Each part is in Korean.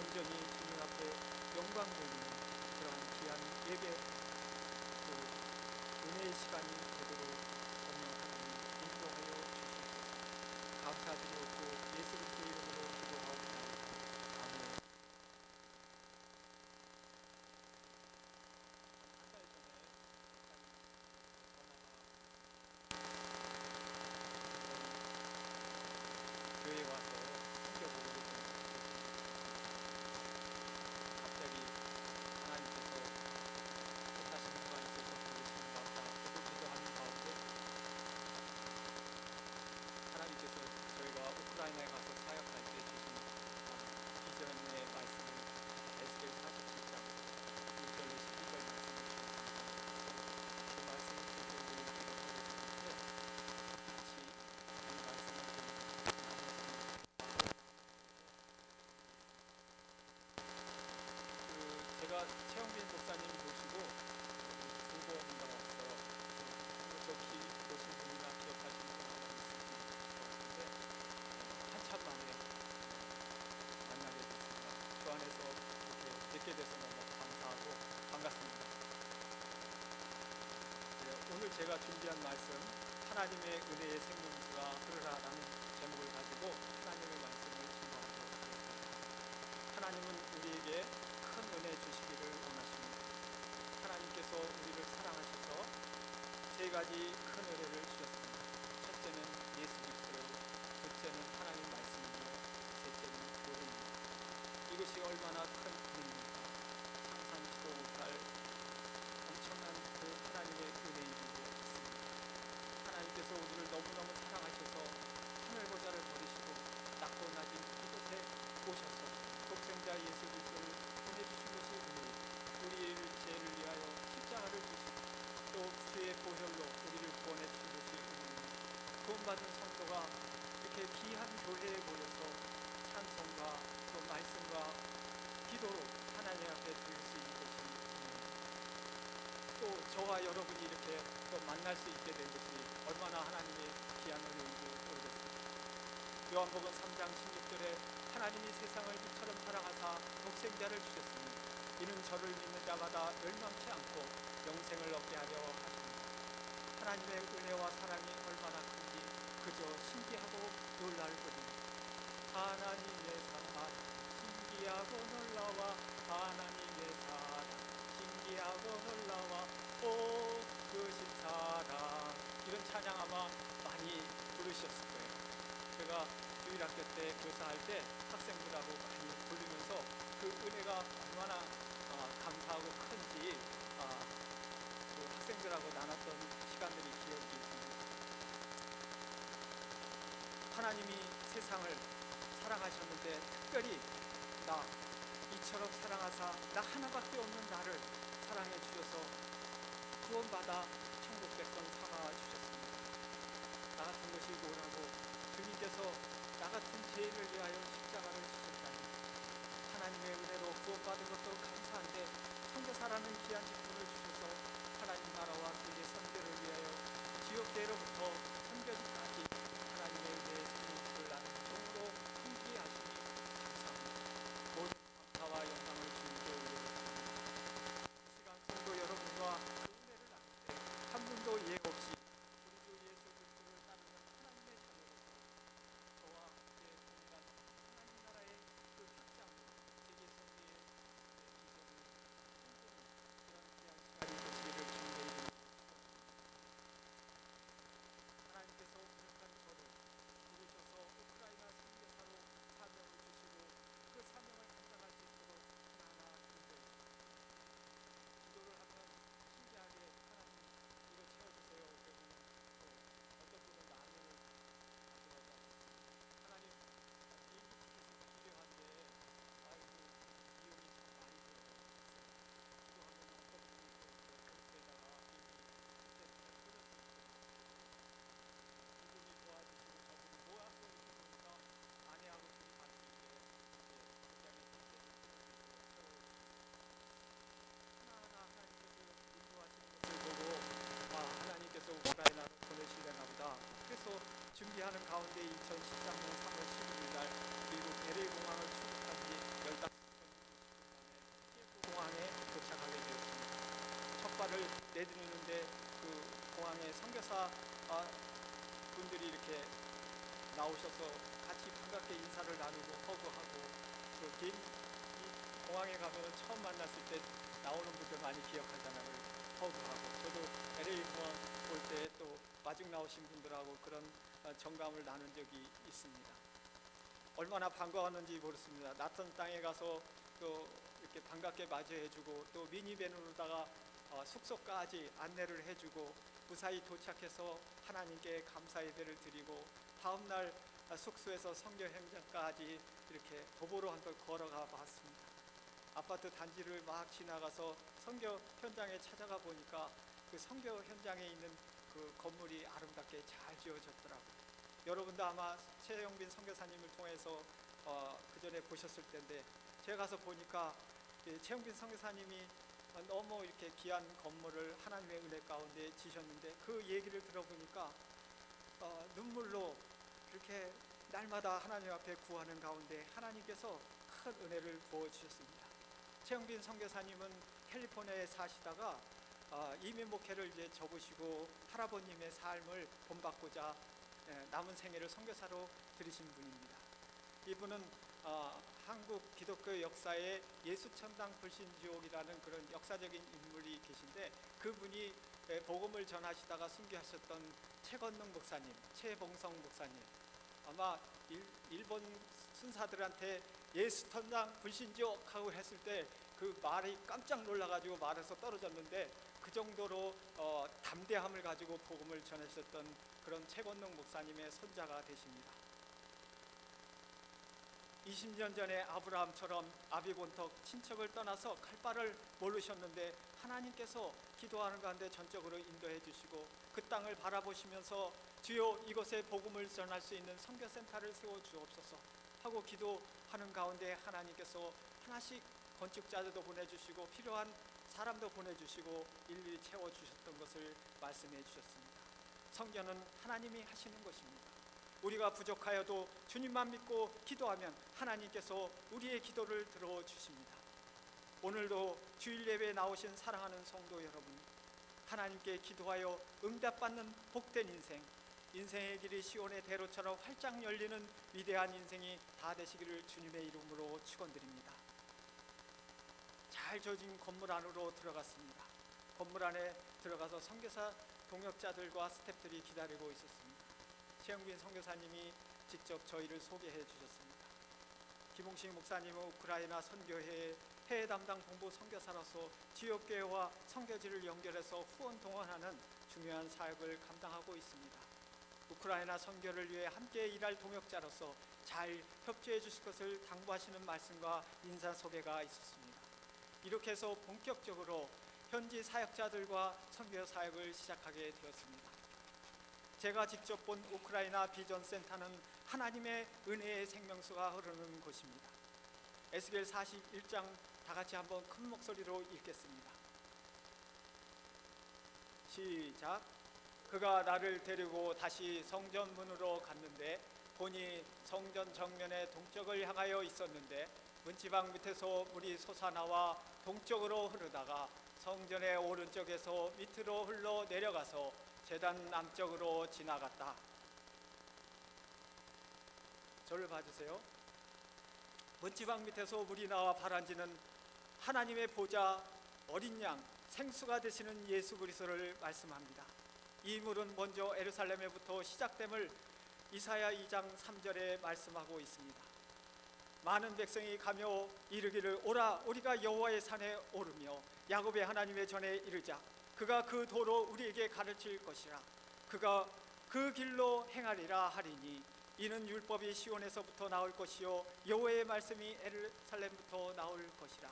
온전히 주님 앞에 영광 돌리는 그러한 귀한 예배 또 은혜의 시간이 되도록 오늘 하나님 인도하여 주시옵소서. 감사드리옵고 예수 그리스도의 이름으로 기도하옵나이다. 아멘. 한 달 전에 전화가 교회에 와서 성경 보고를 갑자기 하나님께서 뜻하시는 바가 있어서 부르시는 것 같다. 저도 기도하는 가운데 하나님께서 저희가 우크라이나에 가서 사역할 때 주신 비전의 말씀을 에스겔 47장 1절로 12절 말씀을 주셨습니다. 그래서 그 말씀을 듣고 늘 기도하고 있는데 같이 이 말씀을 제가 최영빈 목사님 모시고 중고문가 왔어요. 그래서 보신 분이나 기억하시는 분 아마 있으실 것 같은데 한참 만에 만나게 됐습니다. 주 안에서 이렇게 뵙게 돼서 너무 감사하고 반갑습니다. 네, 오늘 제가 준비한 말씀 하나님의 은혜의 생명수가 흐르라라는 제목을 가지고 하나님의 말씀을 증거하도록 하겠습니다. 하나님은 우리에게 큰 은혜 주시기를 원하십니다. 하나님께서 우리를 사랑하셔서 세 가지 큰 은혜를 주셨습니다. 첫째는 예수 그리스도요, 둘째는 하나님 말씀이며 셋째는 교회입니다. 이것이 얼마나 큰 은혜입니까? 상상치도 못할 엄청난 그 하나님의 은혜인 것 같습니다. 하나님께서 우리를 너무너무 사랑하셔서 하늘 보좌를 버리시고 낮고 낮은 이곳에 오셔서 독생자 예수 그리스도를 보내주신 것이 은혜이고 우리의 죄를 위하여 십자가를 지시고 또 주의 보혈로 우리를 구원해 주신 것이 은혜이고 구원받은 성도가 이렇게 귀한 교회에 모여서 찬송과 또 말씀과 기도로 하나님 앞에 드릴 수 있는 것이 은혜입니다. 또 저와 여러분이 이렇게 또 만날 수 있게 된 것이 얼마나 하나님의 귀한 은혜인지 모르겠습니다. 요한복음 3장 16절에 하나님이 세상을 이처럼 사랑하사 독생자를 주셨으니 이는 저를 믿는 자마다 멸망치 않고 영생을 얻게 하려 하십니다. 하나님의 은혜와 사랑이 얼마나 큰지 그저 신기하고 놀랄 뿐입니다. 하나님의 사랑 신기하고 놀라워 하나님의 사랑 신기하고 놀라워 오 크신 사랑 이런 찬양 아마 많이 부르셨을 거예요. 제가 주일학교 때 교사할 때 학생들하고 많이 부르면서 그 은혜가 얼마나 감사하고 큰지 그 학생들하고 나눴던 시간들이 기억이 있습니다. 하나님이 세상을 사랑하셨는데 특별히 나 이처럼 사랑하사 나 하나밖에 없는 나를 사랑해 주셔서 구원받아 천국 백성 삼아 주셨습니다. 나 같은 것이 뭐라고 주님께서 나 같은 죄인을 위하여 십자가를 지셨다니 하나님의 은혜로 구원받은 것도 감사한데 선교사라는 귀한 직분을 주셔서 하나님 나라와 세계 선교를 위하여 지역대로부터 선교지까지 하나님의 은혜의 생명수를 나는 종으로 함께 하시니 감사합니다. 모든 감사와 영광을 주님께 올려드립니다. 이 시간 성도 여러분과 그 은혜를 나눌 때 한 분도 예 없이 우리 주 예수 그리스도를 따르는 하나님의 자녀로서 저와 함께 동일한 하나님 나라의 그 확장으로 세계 선교의 비전을 꿈꾸는 그런 귀한 시간이 되시기를 주님의 이름으로 축원드립니다. 하나님께서 부족한 저를 부르셔서 우크라이나 선교사로 사명을 주시고 그 사명을 감당할 수 있도록 하나하나 인도했습니다. 기도를 하면 신기하게 하나님 이거 채워주세요 그러면 또 어떤 분은 라면을 가져가지 않습니다. 하나님 비행기 티켓이 필요한데 아이고 비용이 참 많이 들어요. 기도하면 어떤 분이 또 봉투에다가 비행기 티켓을 끊을 수 있도록 이분이 도와주시고 저분이 모아서 이렇게 보니까 아내하고 둘이 갈 수 있게 이렇게 도장에 티켓을 끊을 수 있도록 채워주셨습니다. 하나하나 하나님께서 인도하시는 것을 보고 하나님께서 우크라이나로 보내시려나 보다. 그래서 준비하는 가운데 2013년 3월 11일 날 미국 LA 공항을 출국한 지 15시간 내드리는데 그 공항에 선교사 분들이 이렇게 나오셔서 같이 반갑게 인사를 나누고 허구하고 또 이 공항에 가면 처음 만났을 때 나오는 분들 많이 기억하잖아요. 허구하고 저도 LA 공항 올 때 또 마중 나오신 분들하고 그런 정감을 나눈 적이 있습니다. 얼마나 반가웠는지 모르겠습니다. 낯선 땅에 가서 또 이렇게 반갑게 맞이해주고 또 미니밴으로다가 숙소까지 안내를 해주고 무사히 도착해서 하나님께 감사 예배를 드리고 다음날 숙소에서 선교 현장까지 이렇게 도보로 한 번 걸어가 봤습니다. 아파트 단지를 막 지나가서 선교 현장에 찾아가 보니까 그 선교 현장에 있는 그 건물이 아름답게 잘 지어졌더라고요. 여러분도 아마 최영빈 선교사님을 통해서 그 전에 보셨을 텐데 제가 가서 보니까 최영빈 선교사님이 너무 이렇게 귀한 건물을 하나님의 은혜 가운데 지셨는데 그 얘기를 들어보니까 눈물로 이렇게 날마다 하나님 앞에 구하는 가운데 하나님께서 큰 은혜를 부어주셨습니다. 최영빈 선교사님은 캘리포니아에 사시다가 이민 목회를 이제 접으시고 할아버님의 삶을 본받고자 남은 생애를 선교사로 들이신 분입니다. 이분은 한국 기독교 역사에 예수천당 불신지옥이라는 그런 역사적인 인물이 계신데 그분이 복음을 전하시다가 순교하셨던 최건능 목사님, 최봉성 목사님, 아마 일본 순사들한테 예수천당 불신지옥 하고 했을 때 그 말이 깜짝 놀라가지고 말에서 떨어졌는데 그 정도로 담대함을 가지고 복음을 전하셨던 그런 최건능 목사님의 손자가 되십니다. 20년 전에 아브라함처럼 아비본톡 친척을 떠나서 갈 바를 모르셨는데 하나님께서 기도하는 가운데 전적으로 인도해 주시고 그 땅을 바라보시면서 주여 이곳에 복음을 전할 수 있는 선교센터를 세워 주옵소서 하고 기도하는 가운데 하나님께서 하나씩 건축자들도 보내주시고 필요한 사람도 보내주시고 일일이 채워주셨던 것을 말씀해 주셨습니다. 성전은 하나님이 하시는 것입니다. 우리가 부족하여도 주님만 믿고 기도하면 하나님께서 우리의 기도를 들어주십니다. 오늘도 주일 예배에 나오신 사랑하는 성도 여러분, 하나님께 기도하여 응답받는 복된 인생, 인생의 길이 시온의 대로처럼 활짝 열리는 위대한 인생이 다 되시기를 주님의 이름으로 축원드립니다. 잘 지어진 건물 안으로 들어갔습니다. 건물 안에 들어가서 선교사 동역자들과 스태프들이 기다리고 있었습니다. 최영빈 선교사님이 직접 저희를 소개해 주셨습니다. 김홍식 목사님은 우크라이나 선교회의 해외 담당 본부 선교사로서 지역교회와 선교지를 연결해서 후원 동원하는 중요한 사역을 감당하고 있습니다. 우크라이나 선교를 위해 함께 일할 동역자로서 잘 협조해 주실 것을 당부하시는 말씀과 인사 소개가 있었습니다. 이렇게 해서 본격적으로 현지 사역자들과 선교 사역을 시작하게 되었습니다. 제가 직접 본 우크라이나 비전센터는 하나님의 은혜의 생명수가 흐르는 곳입니다. 에스겔 41장 다 같이 한번 큰 목소리로 읽겠습니다. 시작. 그가 나를 데리고 다시 성전 문으로 갔는데 보니 성전 정면에 동쪽을 향하여 있었는데 문지방 밑에서 물이 솟아나와 동쪽으로 흐르다가 성전의 오른쪽에서 밑으로 흘러 내려가서 제단 남쪽으로 지나갔다. 저를 봐주세요. 문지방 밑에서 물이 나와 바란지는 하나님의 보좌, 어린 양, 생수가 되시는 예수 그리스도를 말씀합니다. 이 물은 먼저 예루살렘에부터 시작됨을 이사야 2장 3절에 말씀하고 있습니다. 많은 백성이 가며 이르기를 오라 우리가 여호와의 산에 오르며 야곱의 하나님의 전에 이르자. 그가 그 도로 우리에게 가르칠 것이라. 그가 그 길로 행하리라 하리니 이는 율법이 시온에서부터 나올 것이요 여호와의 말씀이 예루살렘부터 나올 것이라.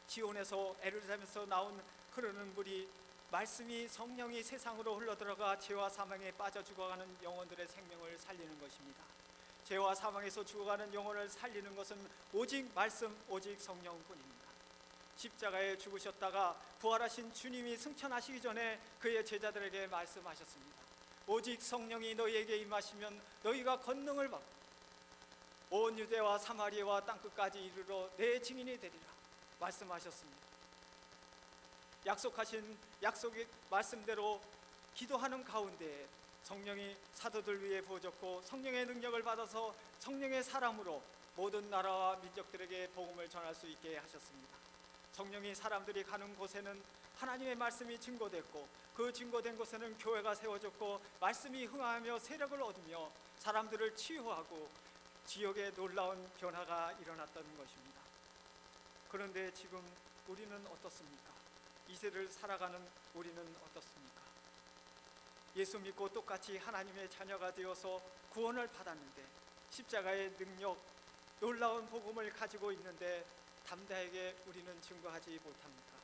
시온에서 예루살렘에서 나온 흐르는 물이 말씀이 성령이 세상으로 흘러들어가 죄와 사망에 빠져 죽어가는 영혼들의 생명을 살리는 것입니다. 죄와 사망에서 죽어가는 영혼을 살리는 것은 오직 말씀, 오직 성령뿐입니다. 십자가에 죽으셨다가 부활하신 주님이 승천하시기 전에 그의 제자들에게 말씀하셨습니다. 오직 성령이 너희에게 임하시면 너희가 권능을 받고 온 유대와 사마리아와 땅끝까지 이르러 내 증인이 되리라 말씀하셨습니다. 약속하신 약속의 말씀대로 기도하는 가운데 성령이 사도들 위에 부어졌고 성령의 능력을 받아서 성령의 사람으로 모든 나라와 민족들에게 복음을 전할 수 있게 하셨습니다. 성령이 사람들이 가는 곳에는 하나님의 말씀이 증거됐고 그 증거된 곳에는 교회가 세워졌고 말씀이 흥하며 세력을 얻으며 사람들을 치유하고 지역에 놀라운 변화가 일어났던 것입니다. 그런데 지금 우리는 어떻습니까? 이 세를 살아가는 우리는 어떻습니까? 예수 믿고 똑같이 하나님의 자녀가 되어서 구원을 받았는데 십자가의 능력, 놀라운 복음을 가지고 있는데 담대하게 우리는 증거하지 못합니까?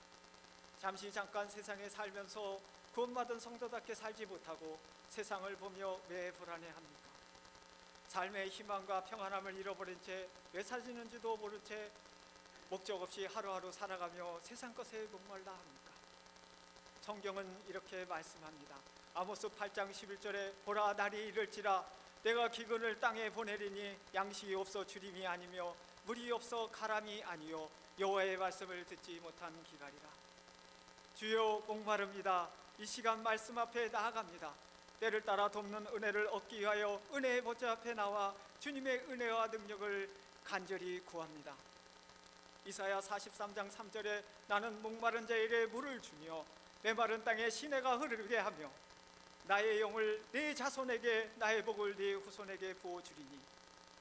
잠깐 세상에 살면서 구원받은 성도답게 살지 못하고 세상을 보며 왜 불안해합니까? 삶의 희망과 평안함을 잃어버린 채 왜 사시는지도 모른 채 목적 없이 하루하루 살아가며 세상 것에 목말라 합니까? 성경은 이렇게 말씀합니다. 아모스 8장 11절에 보라 날이 이를지라 내가 기근을 땅에 보내리니 양식이 없어 주림이 아니며 물이 없어 가람이 아니요 여호와의 말씀을 듣지 못한 기갈이라. 주여 목마릅니다. 이 시간 말씀 앞에 나아갑니다. 때를 따라 돕는 은혜를 얻기 위하여 은혜의 보좌 앞에 나와 주님의 은혜와 능력을 간절히 구합니다. 이사야 43장 3절에 나는 목마른 자에게 물을 주며 메마른 땅에 시내가 흐르게 하며 나의 영을 네 자손에게 나의 복을 네 후손에게 부어주리니.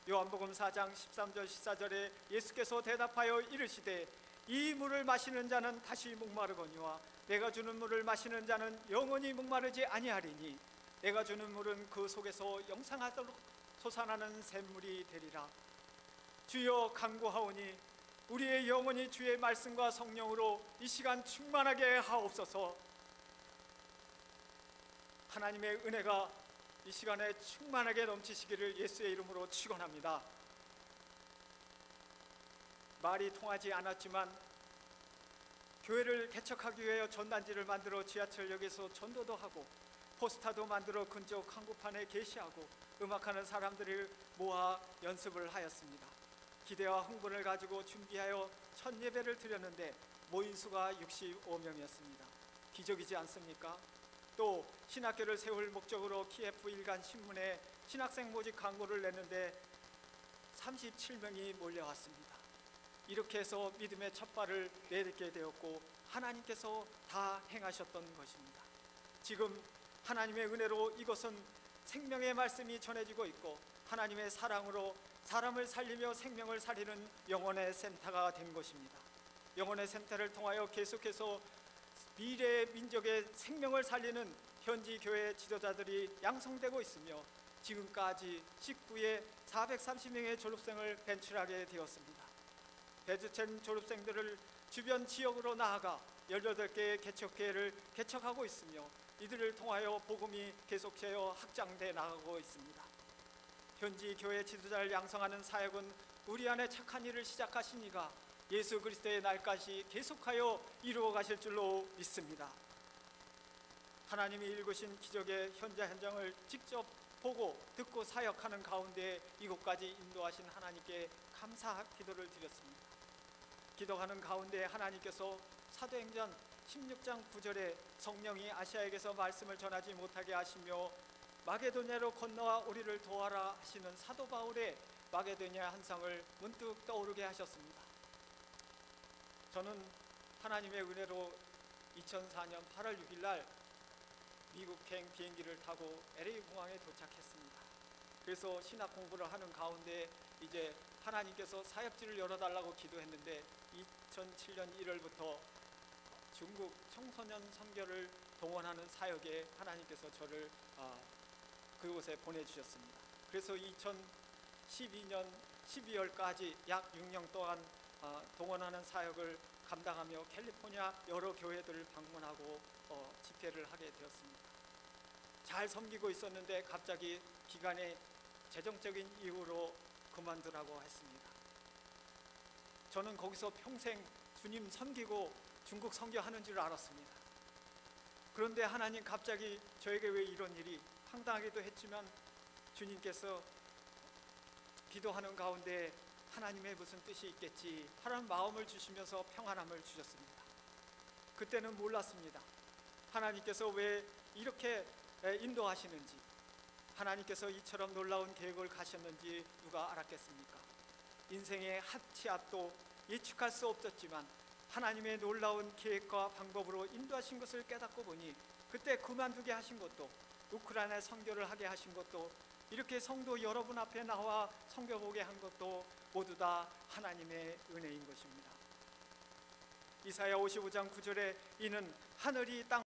요한복음 4장 13절 14절에 예수께서 대답하여 이르시되 이 물을 마시는 자는 다시 목마르거니와 내가 주는 물을 마시는 자는 영원히 목마르지 아니하리니 내가 주는 물은 그 속에서 영생하도록 솟아나는 샘물이 되리라. 주여 간구하오니 우리의 영혼이 주의 말씀과 성령으로 이 시간 충만하게 하옵소서. 하나님의 은혜가 이 시간에 충만하게 넘치시기를 예수의 이름으로 축원합니다. 말이 통하지 않았지만 교회를 개척하기 위해 전단지를 만들어 지하철역에서 전도도 하고 포스터도 만들어 근처 한국판에 게시하고 음악하는 사람들을 모아 연습을 하였습니다. 기대와 흥분을 가지고 준비하여 첫 예배를 드렸는데 모인 수가 65명이었습니다. 기적이지 않습니까? 또 신학교를 세울 목적으로 키예프 일간 신문에 신학생 모집 광고를 냈는데 37명이 몰려왔습니다. 이렇게 해서 믿음의 첫발을 내딛게 되었고 하나님께서 다 행하셨던 것입니다. 지금 하나님의 은혜로 이것은 생명의 말씀이 전해지고 있고 하나님의 사랑으로 사람을 살리며 생명을 살리는 영혼의 센터가 된 것입니다. 영혼의 센터를 통하여 계속해서 미래의 민족의 생명을 살리는 현지 교회 지도자들이 양성되고 있으며 지금까지 19회 430명의 졸업생을 배출하게 되었습니다. 배출된 졸업생들을 주변 지역으로 나아가 18개의 개척교회를 개척하고 있으며 이들을 통하여 복음이 계속되어 확장돼 나가고 있습니다. 현지 교회 지도자를 양성하는 사역은 우리 안에 착한 일을 시작하신 이가 예수 그리스도의 날까지 계속하여 이루어 가실 줄로 믿습니다. 하나님이 일구신 기적의 현장을 직접 보고 듣고 사역하는 가운데 이곳까지 인도하신 하나님께 감사 기도를 드렸습니다. 기도하는 가운데 하나님께서 사도행전 16장 9절에 성령이 아시아에게서 말씀을 전하지 못하게 하시며 마게도냐로 건너와 우리를 도와라 하시는 사도 바울의 마게도냐 한상을 문득 떠오르게 하셨습니다. 저는 하나님의 은혜로 2004년 8월 6일 날 미국행 비행기를 타고 LA 공항에 도착했습니다. 그래서 신학 공부를 하는 가운데 이제 하나님께서 사역지를 열어달라고 기도했는데 2007년 1월부터 중국 청소년 선교를 동원하는 사역에 하나님께서 저를 그곳에 보내주셨습니다. 그래서 2012년 12월까지 약 6년 동안 동원하는 사역을 감당하며 캘리포니아 여러 교회들을 방문하고 집회를 하게 되었습니다. 잘 섬기고 있었는데 갑자기 기간에 재정적인 이유로 그만두라고 했습니다. 저는 거기서 평생 주님 섬기고 중국 선교하는 줄 알았습니다. 그런데 하나님 갑자기 저에게 왜 이런 일이, 황당하기도 했지만 주님께서 기도하는 가운데 하나님의 무슨 뜻이 있겠지 하는 마음을 주시면서 평안함을 주셨습니다. 그때는 몰랐습니다. 하나님께서 왜 이렇게 인도하시는지, 하나님께서 이처럼 놀라운 계획을 가셨는지 누가 알았겠습니까? 인생의 한 치 앞도 예측할 수 없었지만 하나님의 놀라운 계획과 방법으로 인도하신 것을 깨닫고 보니, 그때 그만두게 하신 것도, 우크라이나 선교를 하게 하신 것도, 이렇게 성도 여러분 앞에 나와 섬겨보게 한 것도 모두 다 하나님의 은혜인 것입니다. 이사야 55장 9절에 이는 하늘이 땅